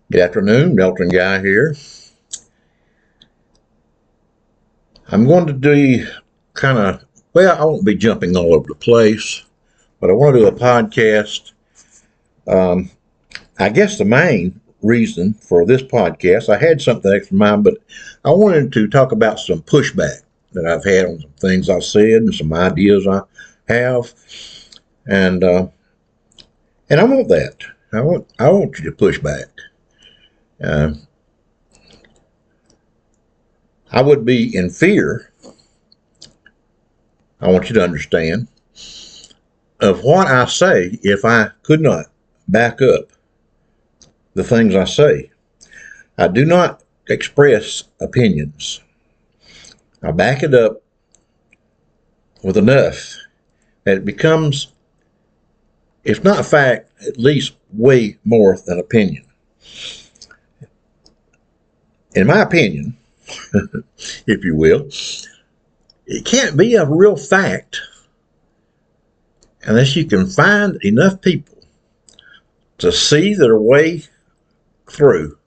Good afternoon, Milton Guy here. I'm going to do I won't be jumping all over the place, but I want to do a podcast. Um, I guess the main reason for this podcast, I had something extra in mind, but I wanted to talk about some pushback that I've had on some things I've said and some ideas I have, and I want that. I want you to push back. Uh, I would be in fear. I want you to understand of what I say if I could not back up the things I say. I do not express opinions. I back it up with enough that it becomes, if not fact, at least way more than opinion. In my opinion, if you will, it can't be a real fact unless you can find enough people to see their way through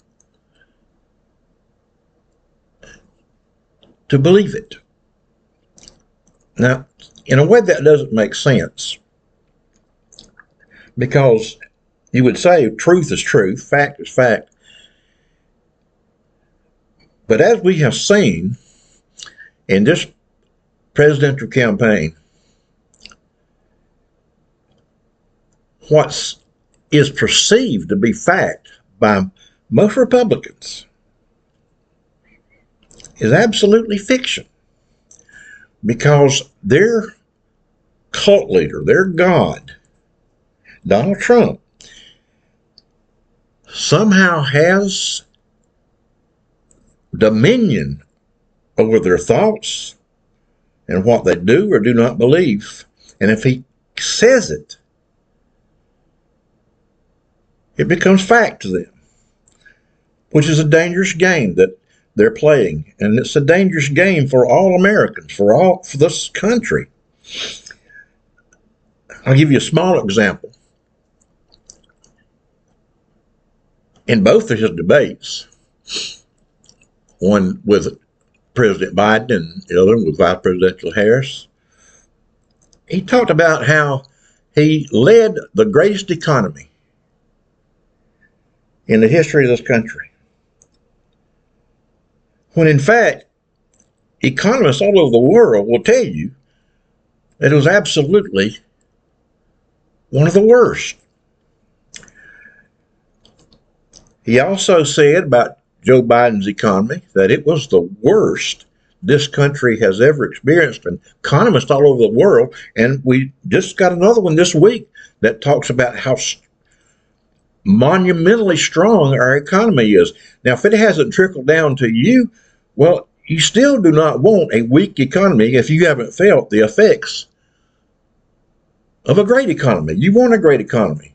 to believe it. Now, in a way that doesn't make sense, because you would say truth is truth, fact is fact. But as we have seen in this presidential campaign, what is perceived to be fact by most Republicans is absolutely fiction, because their cult leader, their God, Donald Trump, somehow has dominion over their thoughts and what they do or do not believe. And if he says it, it becomes fact to them, which is a dangerous game that they're playing. And it's a dangerous game for all Americans, for this country. I'll give you a small example. In both of his debates, one with President Biden and the other with Vice Presidential Harris, he talked about how he led the greatest economy in the history of this country, when in fact economists all over the world will tell you that it was absolutely one of the worst. He also said about Joe Biden's economy that it was the worst this country has ever experienced, and economists all over the world, and we just got another one this week that talks about how monumentally strong our economy is. Now, if it hasn't trickled down to you, well, you still do not want a weak economy if you haven't felt the effects of a great economy. You want a great economy.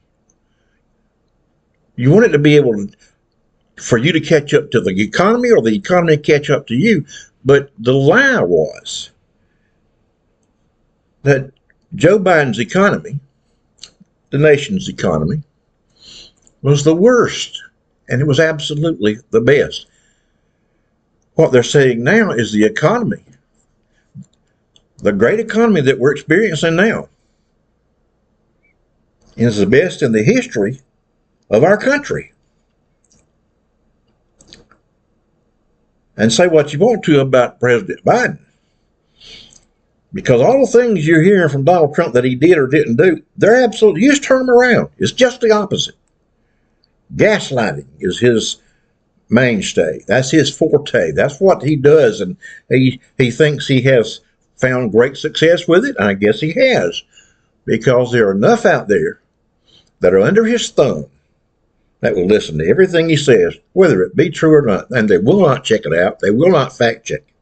You want it to be able for you to catch up to the economy, or the economy catch up to you. But the lie was that Joe Biden's economy, the nation's economy, was the worst, and it was absolutely the best. What they're saying now is the economy, the great economy that we're experiencing now, is the best in the history of our country. And say what you want to about President Biden, because all the things you're hearing from Donald Trump that he did or didn't do, they're absolutely, you just turn them around. It's just the opposite. Gaslighting is his mainstay. That's his forte. That's what he does. And he thinks he has found great success with it. And I guess he has, because there are enough out there that are under his thumb that will listen to everything he says, whether it be true or not. And they will not check it out. They will not fact check it.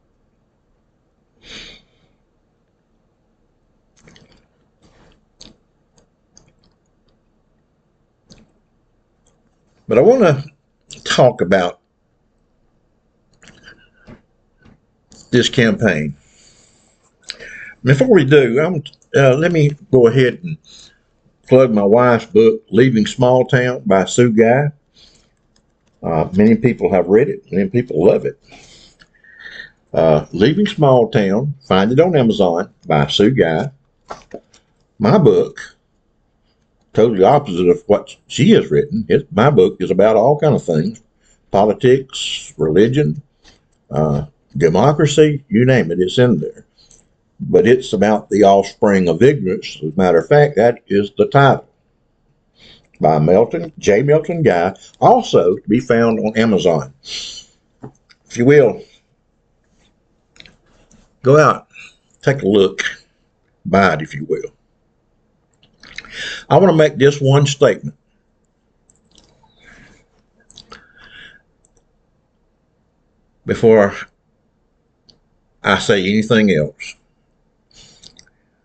But I want to talk about this campaign. Before we do, let me go ahead and plug my wife's book, Leaving Small Town by Sue Guy. Many people have read it. Many people love it. Leaving Small Town. Find it on Amazon by Sue Guy. My book, totally opposite of what she has written. My book is about all kind of things. Politics, religion, democracy, you name it, it's in there. But it's about the offspring of ignorance. As a matter of fact, that is the title. By J. Milton Guy, also to be found on Amazon. If you will, go out, take a look, buy it if you will. I want to make this one statement. Before I say anything else.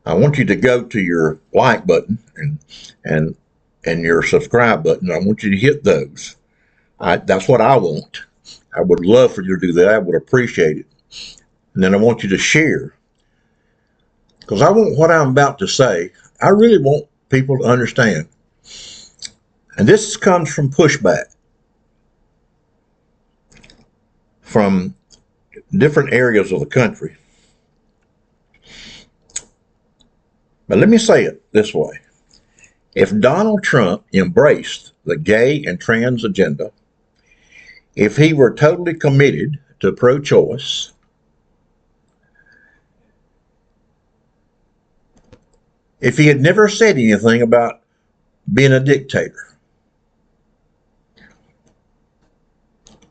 I want you to go to your like button and your subscribe button. I want you to hit those. That's what I want. I would love for you to do that. I would appreciate it. And then I want you to share. Because I want what I'm about to say, I really want people to understand. And this comes from pushback from different areas of the country. But let me say it this way. If Donald Trump embraced the gay and trans agenda, if he were totally committed to pro-choice, if he had never said anything about being a dictator,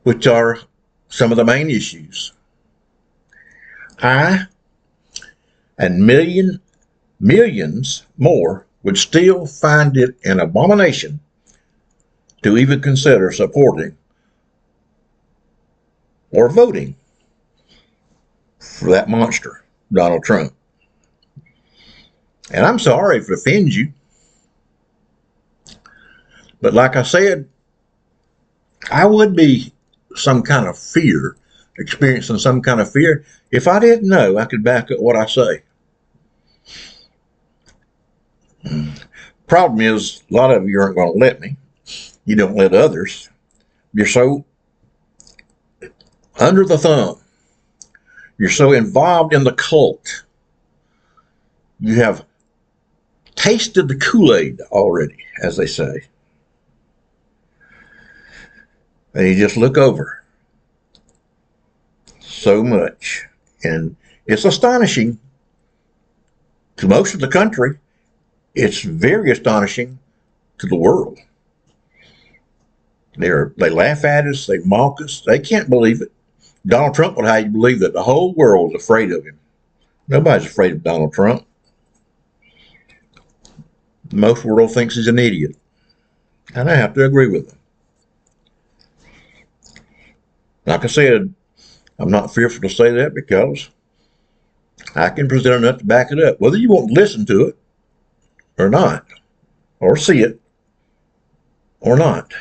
which are some of the main issues, I and millions more would still find it an abomination to even consider supporting or voting for that monster, Donald Trump. And I'm sorry if it offends you. But like I said, I would be some kind of fear, experiencing some kind of fear, if I didn't know I could back up what I say. Problem is, a lot of you aren't going to let me. You don't let others. You're so under the thumb. You're so involved in the cult. You have tasted the Kool-Aid already, as they say. And you just look over so much. And it's astonishing to most of the country. It's very astonishing to the world. They laugh at us. They mock us. They can't believe it. Donald Trump would have you believe that the whole world is afraid of him. Nobody's afraid of Donald Trump. Most world thinks he's an idiot. And I have to agree with them. Like I said, I'm not fearful to say that because I can present enough to back it up. Whether you want to listen to it or not, or see it or not.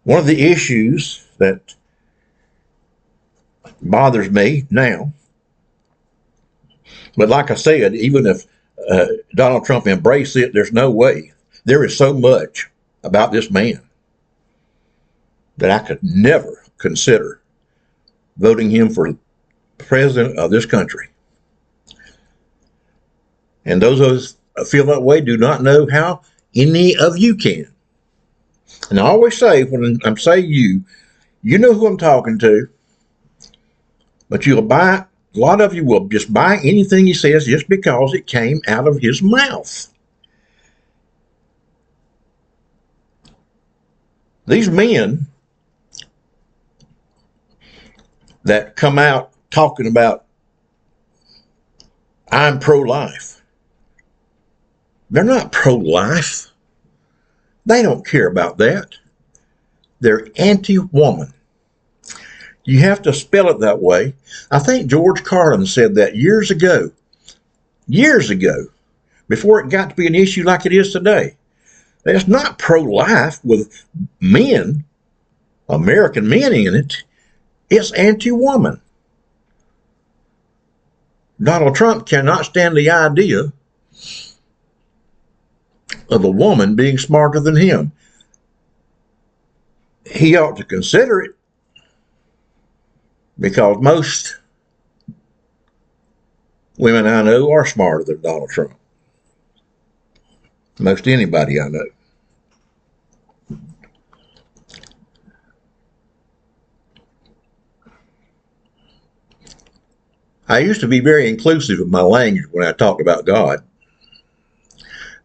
One of the issues that bothers me now, but like I said, even if Donald Trump embraced it, there's no way. There is so much about this man that I could never consider voting him for president of this country. And those of us that feel that way do not know how any of you can. And I always say, when I'm saying you know who I'm talking to, but you'll buy, a lot of you will just buy anything he says just because it came out of his mouth. These men that come out talking about, I'm pro-life. They're not pro-life. They don't care about that. They're anti-woman. You have to spell it that way. I think George Carlin said that years ago, before it got to be an issue like it is today. It's not pro-life with men, American men in it. It's anti-woman. Donald Trump cannot stand the idea of a woman being smarter than him. He ought to consider it, because most women I know are smarter than Donald Trump. Most anybody I know. I used to be very inclusive of my language when I talked about God.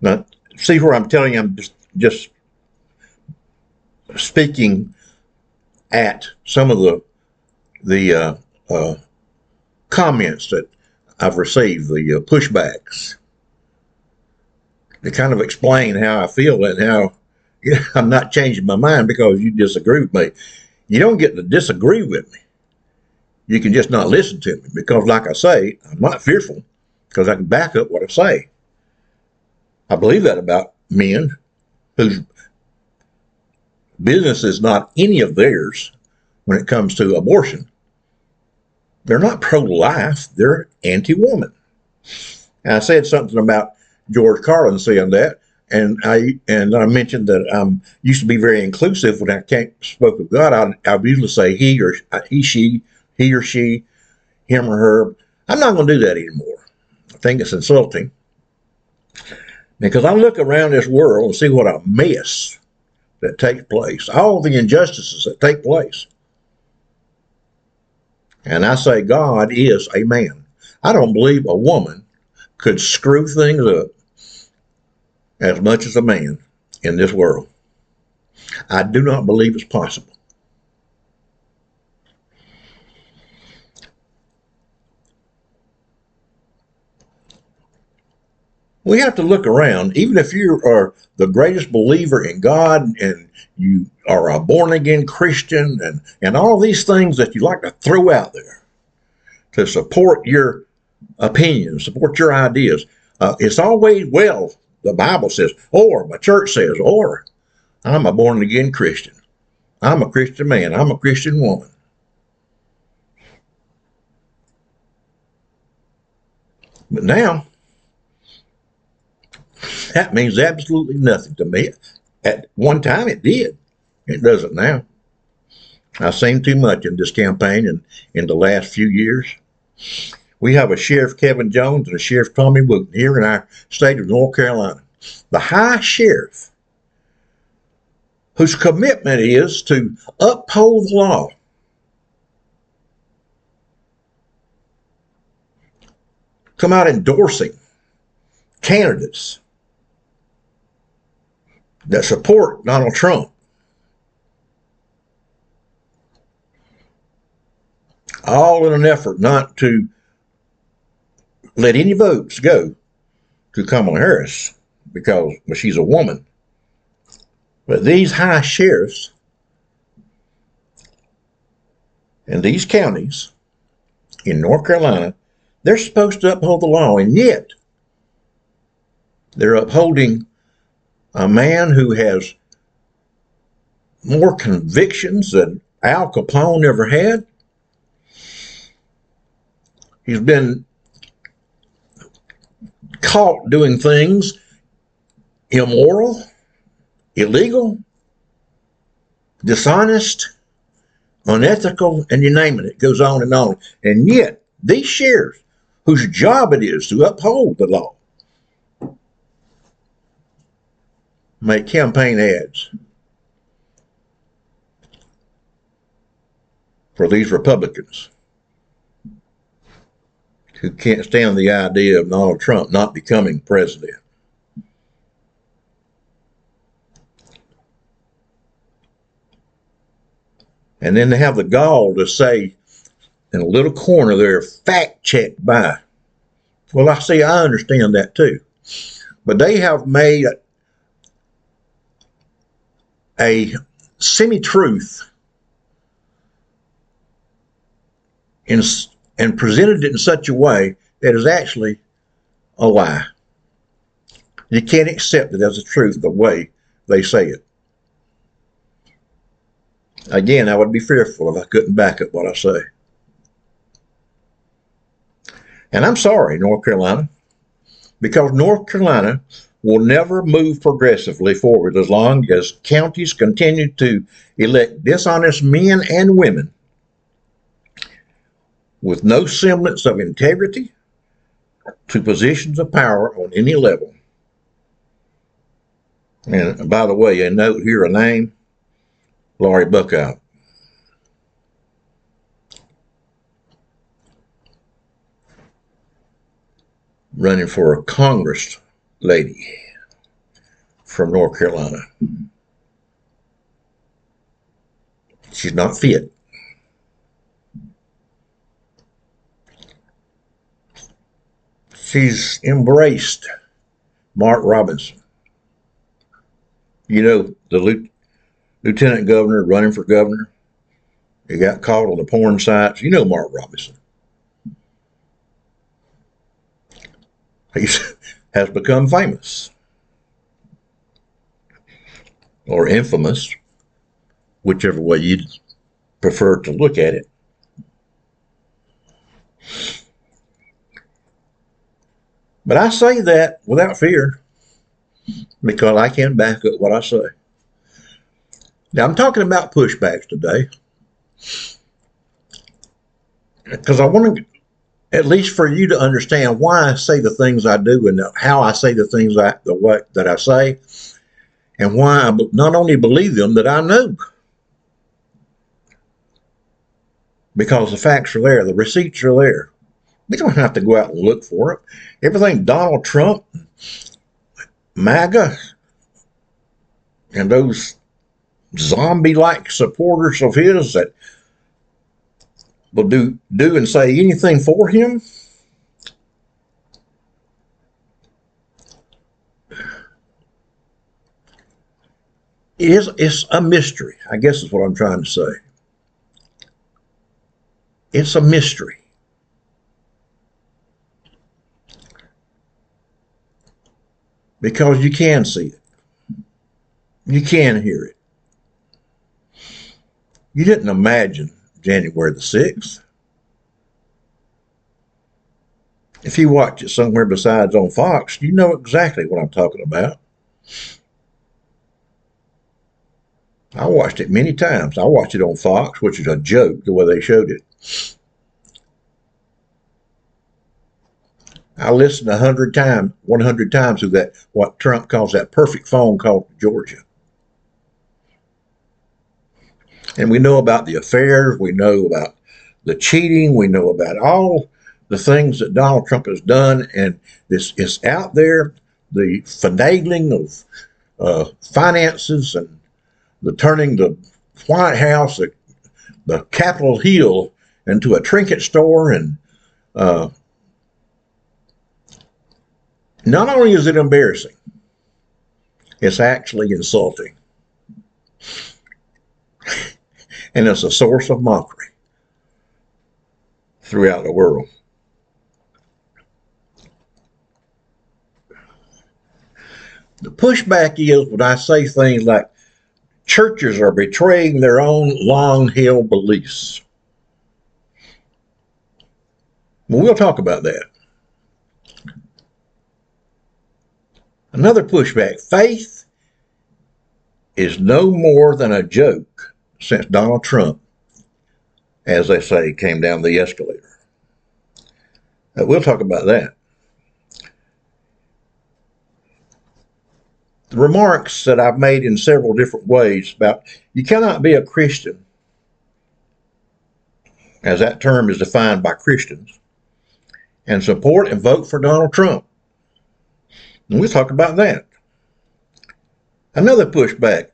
Now, see where I'm telling you, I'm just speaking at some of the comments that I've received, the pushbacks, to kind of explain how I feel and how I'm not changing my mind because you disagree with me. You don't get to disagree with me. You can just not listen to me, because, like I say, I'm not fearful because I can back up what I say. I believe that about men whose business is not any of theirs when it comes to abortion. They're not pro-life, they're anti-woman. And I said something about George Carlin saying that, and I mentioned that I used to be very inclusive when I spoke of God. I would usually say he or she, him or her. I'm not going to do that anymore. I think it's insulting, because I look around this world and see what a mess that takes place, all the injustices that take place. And I say God is a man. I don't believe a woman could screw things up as much as a man in this world. I do not believe it's possible. We have to look around. Even if you are the greatest believer in God and you are a born-again Christian and all these things that you like to throw out there to support your opinions, support your ideas, it's always, well, the Bible says, or my church says, or I'm a born-again Christian. I'm a Christian man. I'm a Christian woman. But now, that means absolutely nothing to me. At one time it did. It doesn't now. I've seen too much in this campaign and in the last few years. We have a Sheriff Kevin Jones and a Sheriff Tommy Wooten here in our state of North Carolina. The High Sheriff, whose commitment is to uphold the law. Come out endorsing candidates that support Donald Trump. All in an effort not to let any votes go to Kamala Harris because, well, she's a woman. But these high sheriffs in these counties in North Carolina, they're supposed to uphold the law, and yet they're upholding a man who has more convictions than Al Capone ever had. He's been caught doing things immoral, illegal, dishonest, unethical, and you name it. It goes on and on. And yet, these sheriffs, whose job it is to uphold the law, make campaign ads for these Republicans who can't stand the idea of Donald Trump not becoming president. And then they have the gall to say in a little corner there, fact checked by. Well, I understand that too. But they have made a semi-truth and presented it in such a way that is actually a lie. You can't accept it as a truth the way they say it. Again, I would be fearful if I couldn't back up what I say. And I'm sorry, North Carolina, because North Carolina will never move progressively forward as long as counties continue to elect dishonest men and women with no semblance of integrity to positions of power on any level. And by the way, a note here, a name, Laurie Buckout. Running for a Congress lady from North Carolina. She's not fit. She's embraced Mark Robinson. You know, the lieutenant governor running for governor. He got caught on the porn sites. You know Mark Robinson. He has become famous or infamous, whichever way you prefer to look at it. But I say that without fear because I can back up what I say. Now, I'm talking about pushbacks today because I want to, at least for you to understand why I say the things I do and how I say the things the way that I say, and why I not only believe them, that I know. Because the facts are there, the receipts are there. We don't have to go out and look for it. Everything Donald Trump, MAGA, and those zombie-like supporters of his that will do and say anything for him, it's a mystery, I guess is what I'm trying to say. It's a mystery. Because you can see it. You can hear it. You didn't imagine January the 6th. If you watch it somewhere besides on Fox, you know exactly what I'm talking about. I watched it many times. I watched it on Fox, which is a joke the way they showed it. I listened 100 times to that, what Trump calls that perfect phone call to Georgia. And we know about the affairs, we know about the cheating, we know about all the things that Donald Trump has done, and this is out there, the finagling of finances and the turning the White House, the Capitol Hill, into a trinket store. And not only is it embarrassing, it's actually insulting. And it's a source of mockery throughout the world. The pushback is when I say things like churches are betraying their own long-held beliefs. Well, we'll talk about that. Another pushback, faith is no more than a joke since Donald Trump, as they say, came down the escalator. We'll talk about that. The remarks that I've made in several different ways about you cannot be a Christian, as that term is defined by Christians, and support and vote for Donald Trump. And we'll talk about that. Another pushback.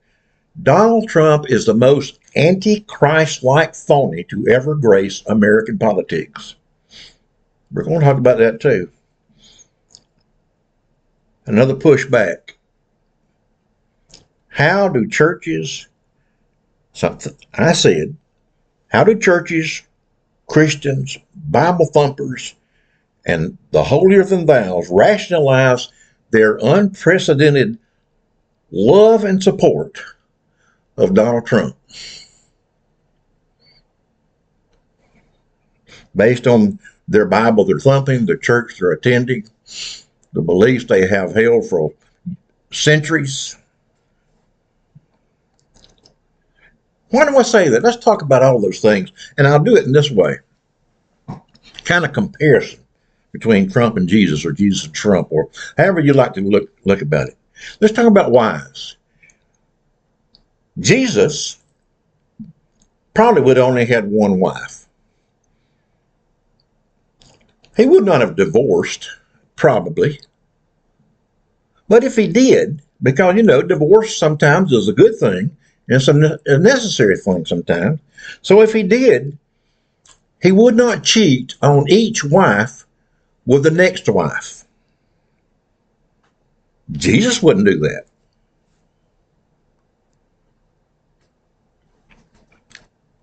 Donald Trump is the most anti-Christ-like phony to ever grace American politics. We're going to talk about that too. Another pushback. How do churches, how do churches, Christians, Bible thumpers, and the holier than thous rationalize their unprecedented love and support of Donald Trump based on their Bible they're thumping, the church they're attending, the beliefs they have held for centuries. Why do I say that? Let's talk about all those things. And I'll do it in this way. Kind of comparison between Trump and Jesus, or Jesus and Trump, or however you like to look about it. Let's talk about wives. Jesus probably would have only had one wife. He would not have divorced, probably. But if he did, because, divorce sometimes is a good thing, and it's a necessary thing sometimes. So if he did, he would not cheat on each wife with the next wife. Jesus wouldn't do that.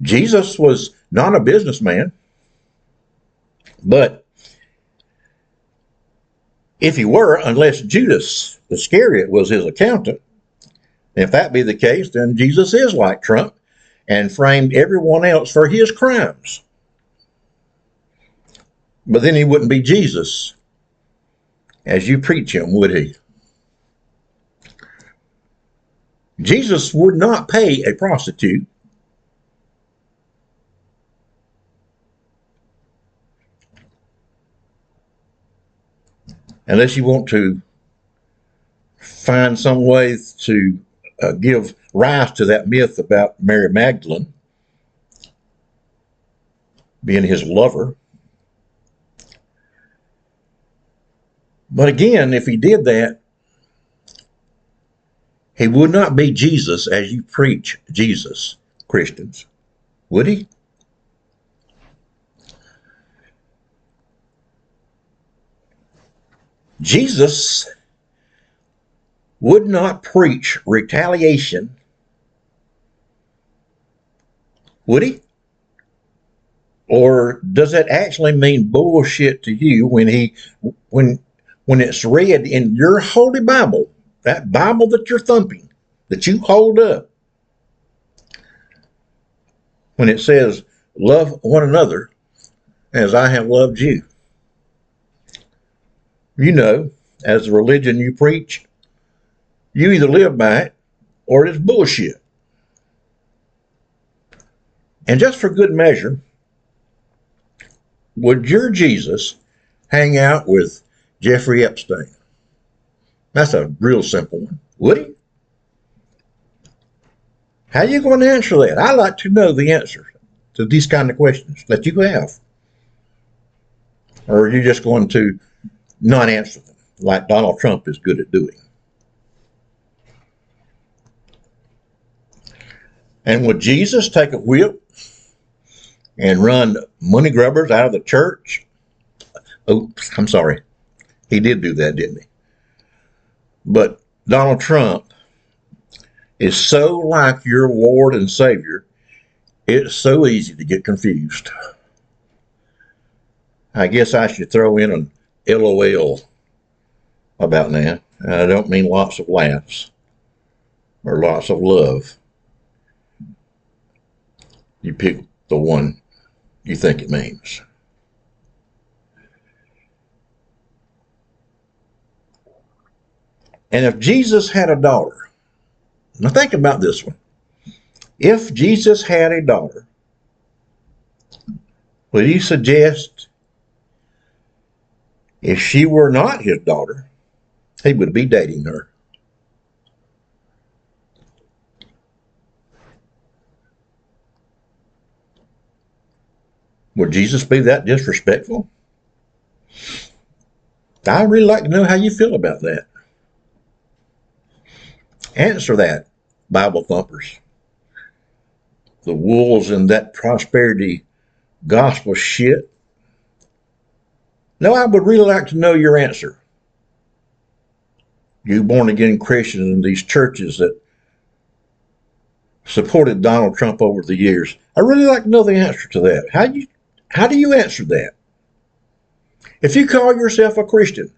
Jesus was not a businessman, but if he were, unless Judas Iscariot was his accountant, if that be the case, then Jesus is like Trump and framed everyone else for his crimes. But then he wouldn't be Jesus as you preach him, would he? Jesus would not pay a prostitute. Unless you want to find some way to give rise to that myth about Mary Magdalene being his lover. But again, if he did that, he would not be Jesus as you preach Jesus, Christians, would he? Jesus would not preach retaliation, would he? Or does that actually mean bullshit to you when it's read in your holy Bible, that Bible that you're thumping, that you hold up, when it says, love one another as I have loved you? As the religion you preach, you either live by it or it's bullshit. And just for good measure, would your Jesus hang out with Jeffrey Epstein? That's a real simple one. Would he? How are you going to answer that? I'd like to know the answer to these kind of questions that you have. Or are you just going to not answer them like Donald Trump is good at doing? And would Jesus take a whip and run money grubbers out of the church? Oh, I'm sorry. He did do that, didn't he? But Donald Trump is so like your Lord and Savior, it's so easy to get confused. I guess I should throw in an LOL about now. I don't mean lots of laughs or lots of love. You pick the one you think it means. And if Jesus had a daughter, now think about this one. If Jesus had a daughter, would he suggest if she were not his daughter, he would be dating her? Would Jesus be that disrespectful? I'd really like to know how you feel about that. Answer that, Bible thumpers. The wolves in that prosperity gospel shit. No, I would really like to know your answer. You born again Christians in these churches that supported Donald Trump over the years. I really like to know the answer to that. How do you answer that? If you call yourself a Christian,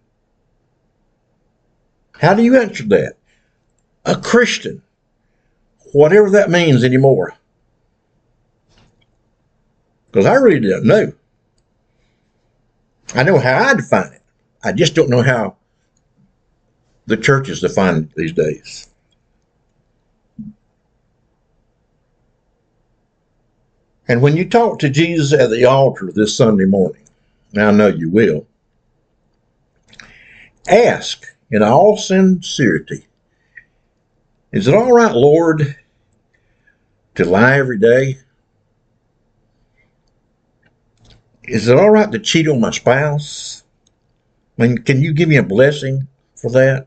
how do you answer that? A Christian, whatever that means anymore. Because I really don't know. I know how I define it. I just don't know how the churches define it these days. And when you talk to Jesus at the altar this Sunday morning, and I know you will, ask in all sincerity, is it all right, Lord, to lie every day? Is it all right to cheat on my spouse? I mean, can you give me a blessing for that?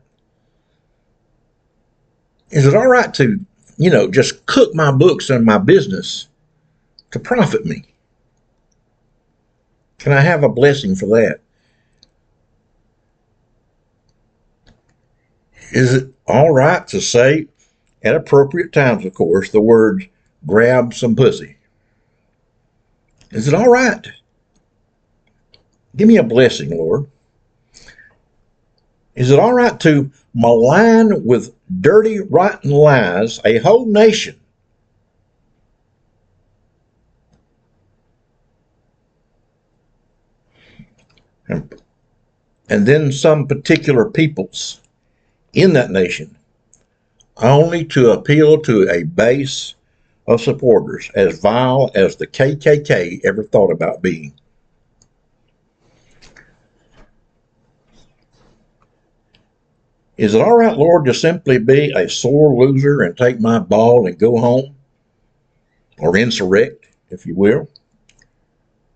Is it all right to, just cook my books and my business to profit me? Can I have a blessing for that? Is it all right to say, at appropriate times, of course, the words, grab some pussy? Is it all right? Give me a blessing, Lord. Is it all right to malign with dirty, rotten lies a whole nation? And then some particular peoples in that nation, only to appeal to a base of supporters as vile as the KKK ever thought about being. Is it all right, Lord, to simply be a sore loser and take my ball and go home? Or insurrect, if you will?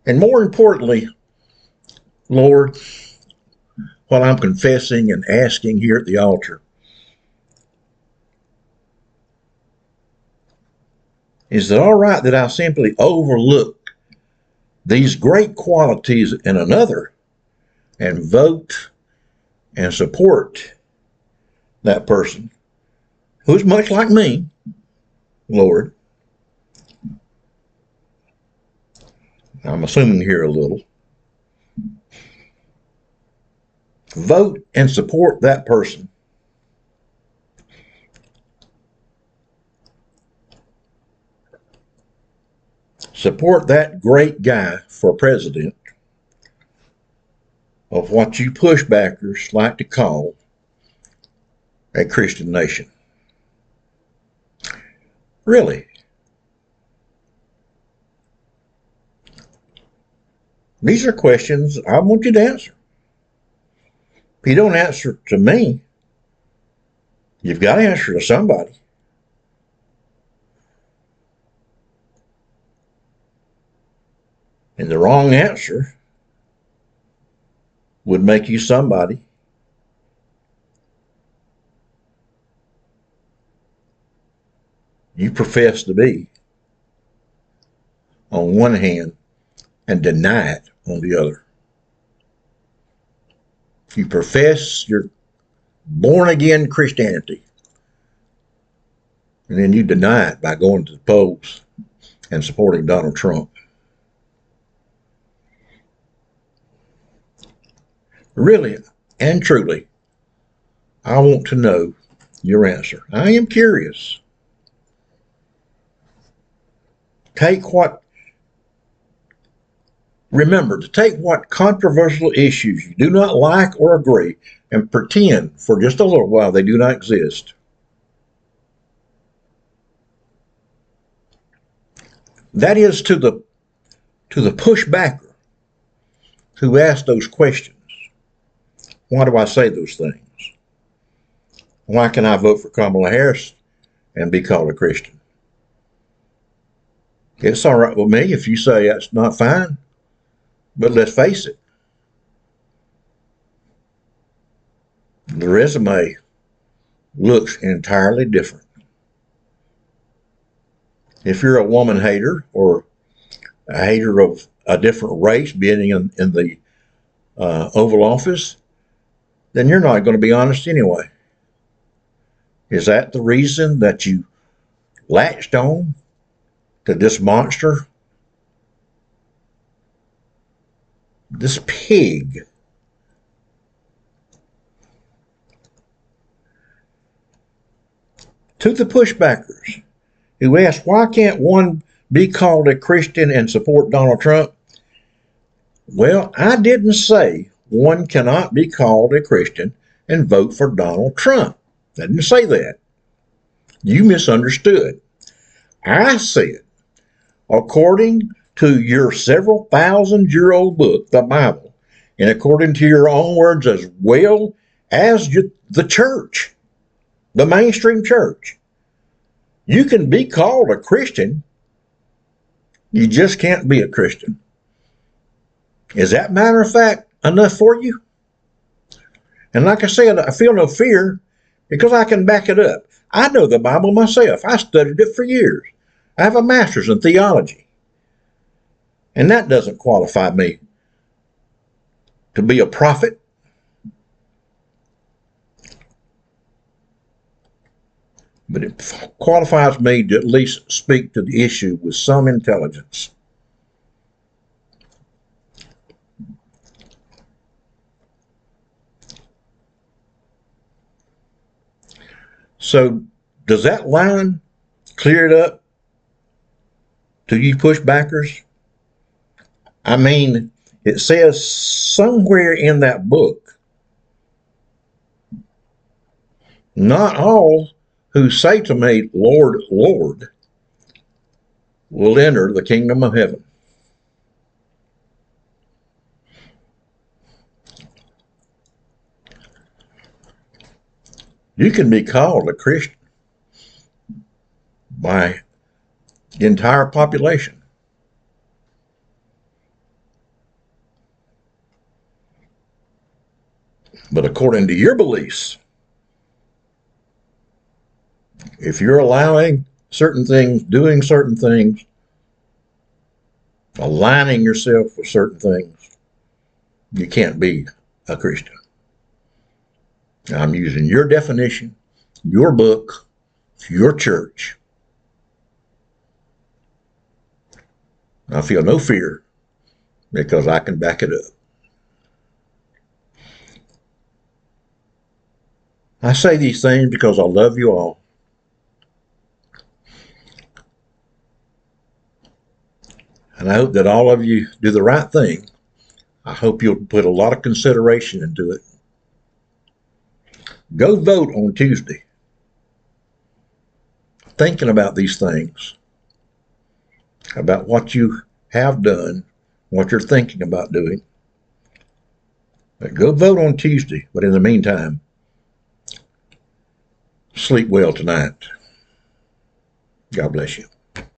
And more importantly, Lord, while I'm confessing and asking here at the altar, is it all right that I simply overlook these great qualities in another and vote and support that person who's much like me, Lord? I'm assuming here a little. Vote and support that person. Support that great guy for president of what you pushbackers like to call a Christian nation. Really? These are questions I want you to answer. If you don't answer to me, you've got to answer to somebody. And the wrong answer would make you somebody you profess to be on one hand and deny it on the other. You profess your born-again Christianity, and then you deny it by going to the polls and supporting Donald Trump. Really and truly, I want to know your answer. I am curious. Remember to take what controversial issues you do not like or agree and pretend for just a little while they do not exist. That is to the pushbacker who asked those questions. Why do I say those things? Why can I vote for Kamala Harris and be called a Christian? It's all right with me if you say that's not fine, but let's face it. The resume looks entirely different. If you're a woman hater or a hater of a different race being in the Oval Office, then you're not going to be honest anyway. Is that the reason that you latched on to this monster? This pig. To the pushbackers who ask, why can't one be called a Christian and support Donald Trump? Well, I didn't say one cannot be called a Christian and vote for Donald Trump. I didn't say that. You misunderstood. I said, according to your several thousand-year-old book, the Bible, and according to your own words as well as the church, the mainstream church, you can be called a Christian. You just can't be a Christian. Is that matter of fact enough for you? And like I said, I feel no fear because I can back it up. I know the Bible myself. I studied it for years. I have a master's in theology. And that doesn't qualify me to be a prophet. But it qualifies me to at least speak to the issue with some intelligence. So does that line clear it up to you pushbackers? I mean, it says somewhere in that book, not all who say to me, Lord, Lord, will enter the kingdom of heaven. You can be called a Christian by the entire population. But according to your beliefs, if you're allowing certain things, doing certain things, aligning yourself with certain things, you can't be a Christian. I'm using your definition, your book, your church. I feel no fear because I can back it up. I say these things because I love you all. And I hope that all of you do the right thing. I hope you'll put a lot of consideration into it. Go vote on Tuesday. Thinking about these things, about what you have done, what you're thinking about doing. But go vote on Tuesday. But in the meantime, sleep well tonight. God bless you.